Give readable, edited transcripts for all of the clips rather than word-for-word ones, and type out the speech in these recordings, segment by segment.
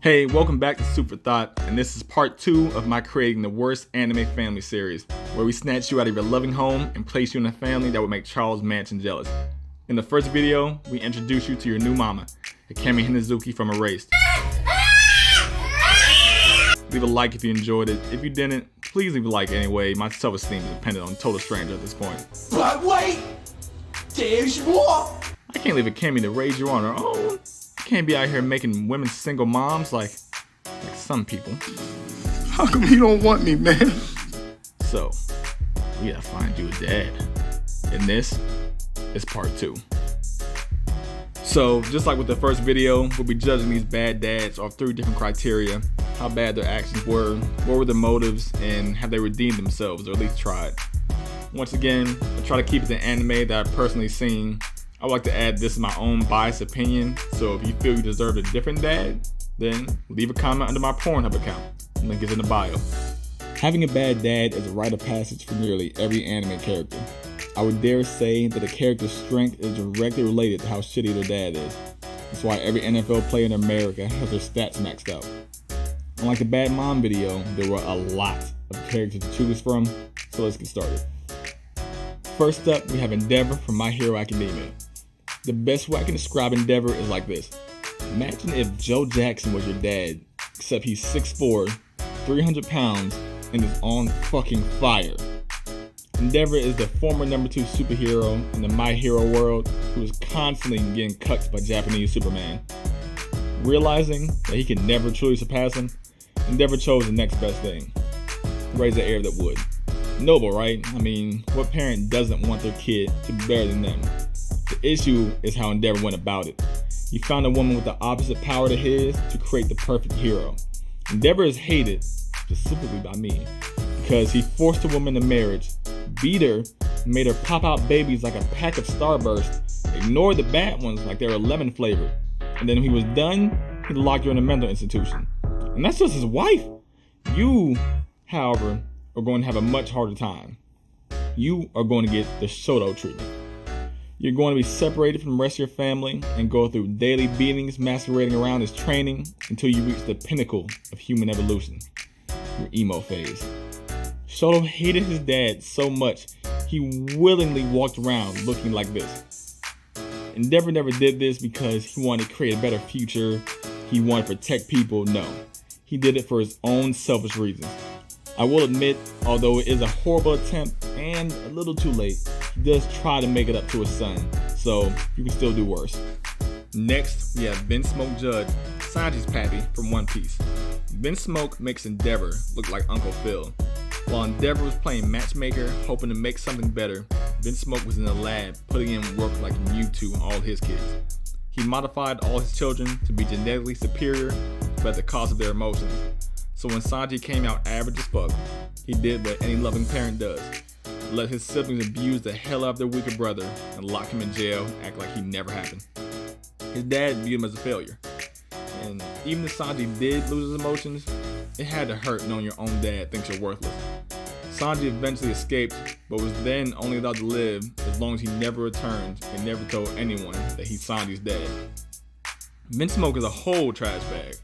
Hey, welcome back to Super Thought, and this is part 2 of my creating the worst anime family series, where we snatch you out of your loving home and place you in a family that would make Charles Manson jealous. In the first video, we introduce you to your new mama, Akemi Hinazuki from Erased. Leave a like if you enjoyed it. If you didn't, please leave a like anyway. My self-esteem is dependent on total stranger at this point. But wait, there's more. I can't leave Akemi to raise you on her own. You can't be out here making women single moms like some people. How come you don't want me, man? So, we gotta find you a dad. And this is part 2. So, just like with the first video, we'll be judging these bad dads off 3 different criteria: how bad their actions were, what were their motives, and have they redeemed themselves, or at least tried. Once again, I try to keep it the anime that I've personally seen. I would like to add this is my own biased opinion, so if you feel you deserve a different dad, then leave a comment under my Pornhub account. Link is in the bio. Having a bad dad is a rite of passage for nearly every anime character. I would dare say that a character's strength is directly related to how shitty their dad is. That's why every NFL player in America has their stats maxed out. Unlike the bad mom video, there were a lot of characters to choose from, so let's get started. First up, we have Endeavor from My Hero Academia. The best way I can describe Endeavor is like this. Imagine if Joe Jackson was your dad, except he's 6'4", 300 pounds, and is on fucking fire. Endeavor is the former number 2 superhero in the My Hero world who is constantly getting cucked by Japanese Superman. Realizing that he could never truly surpass him, Endeavor chose the next best thing: raise an heir that would. Noble, right? I mean, what parent doesn't want their kid to be better than them? The issue is how Endeavor went about it. He found a woman with the opposite power to his to create the perfect hero. Endeavor is hated, specifically by me, because he forced a woman to marriage, beat her, made her pop out babies like a pack of Starburst, ignored the bad ones like they were lemon flavored, and then when he was done, he locked her in a mental institution. And that's just his wife. You, however, are going to have a much harder time. You are going to get the Shoto treatment. You're going to be separated from the rest of your family and go through daily beatings masquerading around as training until you reach the pinnacle of human evolution, your emo phase. Shoto hated his dad so much, he willingly walked around looking like this. Endeavor never did this because he wanted to create a better future, he wanted to protect people. No, he did it for his own selfish reasons. I will admit, although it is a horrible attempt and a little too late, he does try to make it up to his son, so you can still do worse. Next, we have Vinsmoke Judd, Sanji's pappy from One Piece. Vinsmoke makes Endeavor look like Uncle Phil. While Endeavor was playing matchmaker, hoping to make something better, Vinsmoke was in the lab putting in work like Mewtwo on all his kids. He modified all his children to be genetically superior, but at the cost of their emotions. So when Sanji came out average as fuck, he did what any loving parent does: let his siblings abuse the hell out of their weaker brother and lock him in jail, act like he never happened. His dad viewed him as a failure. And even if Sanji did lose his emotions, it had to hurt knowing your own dad thinks you're worthless. Sanji eventually escaped, but was then only allowed to live as long as he never returned and never told anyone that he's Sanji's dad. Vinsmoke is a whole trash bag.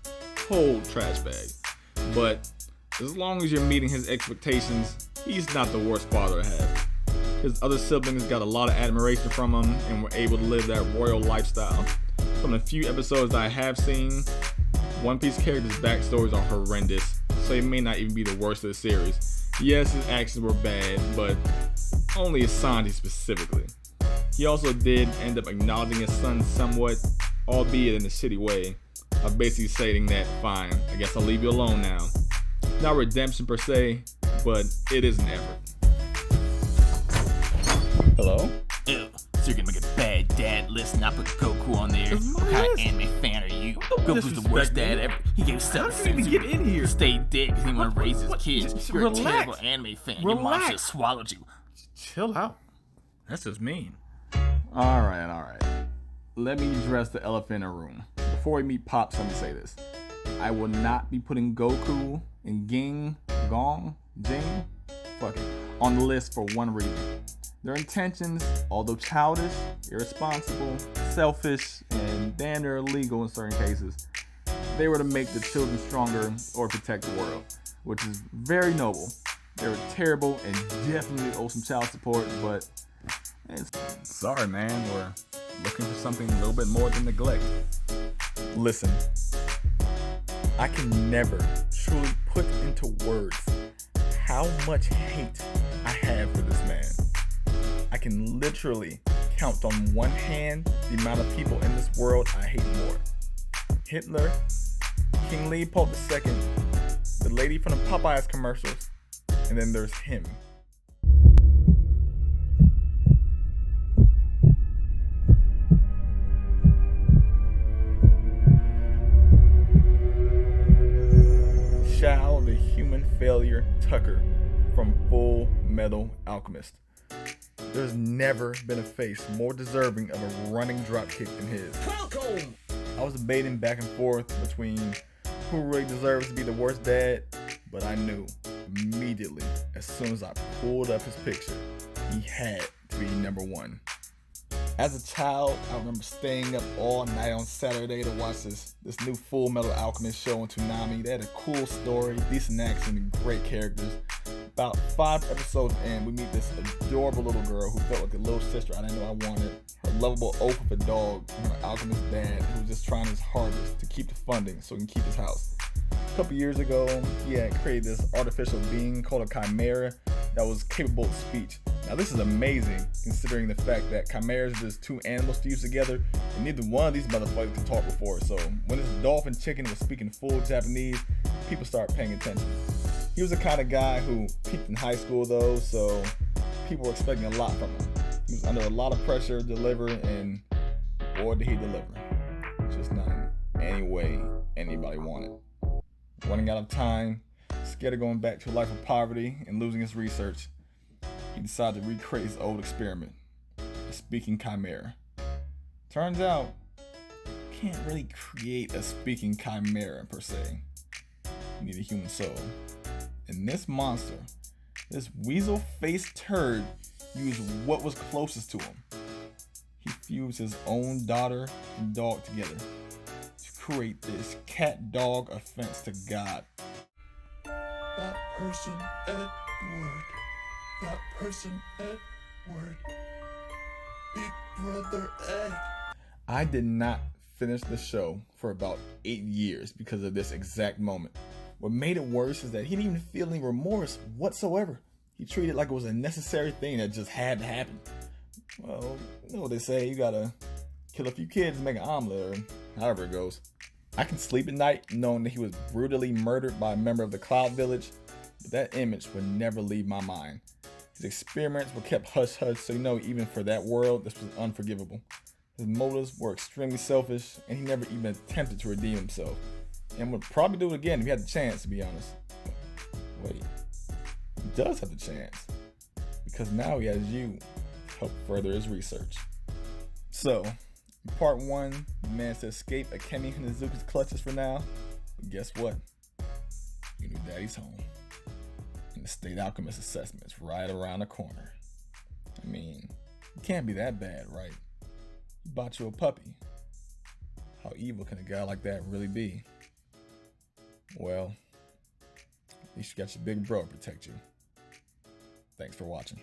But as long as you're meeting his expectations, he's not the worst father to have. His other siblings got a lot of admiration from him and were able to live that royal lifestyle. From the few episodes that I have seen, One Piece characters' backstories are horrendous, so he may not even be the worst of the series. Yes, his actions were bad, but only as Sanji specifically. He also did end up acknowledging his son somewhat, albeit in a shitty way, of basically stating that, fine, I guess I'll leave you alone now. Not redemption per se, but it is an effort. Hello? Ew, so you're gonna make a bad dad list and not put Goku on there? What kind of anime fan are you? Goku's the worst dad ever. He gave himself How did you even get in here? Stay dead because he want to raise his kids. You're Relax. a terrible anime fan. Your mom should swallowed you. Chill out. That's just mean. Alright. Let me address the elephant in the room. Before we meet Pops, let me say this. I will not be putting Goku and Jing on the list for one reason. Their intentions, although childish, irresponsible, selfish, and damn near illegal in certain cases, they were to make the children stronger or protect the world, which is very noble. They were terrible and definitely owe some child support, but sorry, man, we're looking for something a little bit more than neglect. Listen, I can never truly put into words how much hate I have for this man. I can literally count on one hand the amount of people in this world I hate more. Hitler, King Leopold II, the lady from the Popeyes commercials, and then there's him. Shao, the human failure Tucker from Full Metal Alchemist. There's never been a face more deserving of a running dropkick than his. Welcome! I was debating back and forth between who really deserves to be the worst dad, but I knew immediately as soon as I pulled up his picture, he had to be number one. As a child, I remember staying up all night on Saturday to watch this new Full Metal Alchemist show on Toonami. They had a cool story, decent action, and great characters. About 5 episodes in, we meet this adorable little girl who felt like a little sister I didn't know I wanted. Her lovable oaf of a dog, and her alchemist dad who was just trying his hardest to keep the funding so he can keep his house. A couple years ago, he had created this artificial being called a chimera that was capable of speech. Now this is amazing considering the fact that chimeras are just two animals fused together and neither one of these motherfuckers could talk before. So when this dolphin chicken was speaking full Japanese, people started paying attention. He was the kind of guy who peaked in high school though, so people were expecting a lot from him. He was under a lot of pressure to deliver, and boy did he deliver. Just not in any way anybody wanted. Running out of time, scared of going back to a life of poverty and losing his research, he decided to recreate his old experiment, a speaking chimera. Turns out, you can't really create a speaking chimera per se. You need a human soul. And this monster, this weasel-faced turd, used what was closest to him. He fused his own daughter and dog together to create this cat-dog offense to God. That person, Edward. That person, Edward. Big Brother Ed. I did not finish the show for about 8 years because of this exact moment. What made it worse is that he didn't even feel any remorse whatsoever. He treated it like it was a necessary thing that just had to happen. Well, you know what they say, you gotta kill a few kids and make an omelet, or however it goes. I can sleep at night knowing that he was brutally murdered by a member of the Cloud Village, but that image would never leave my mind. His experiments were kept hush-hush, so you know even for that world, this was unforgivable. His motives were extremely selfish, and he never even attempted to redeem himself. And would probably do it again if he had the chance, to be honest. Wait, he does have the chance, because now he has you to help further his research. So, in part 1, he managed to escape Akemi Hinazuka's clutches for now, but guess what? Your new daddy's home. And the State Alchemist assessment is right around the corner. I mean, it can't be that bad, right? He bought you a puppy. How evil can a guy like that really be? Well, at least you got your big bro to protect you. Thanks for watching.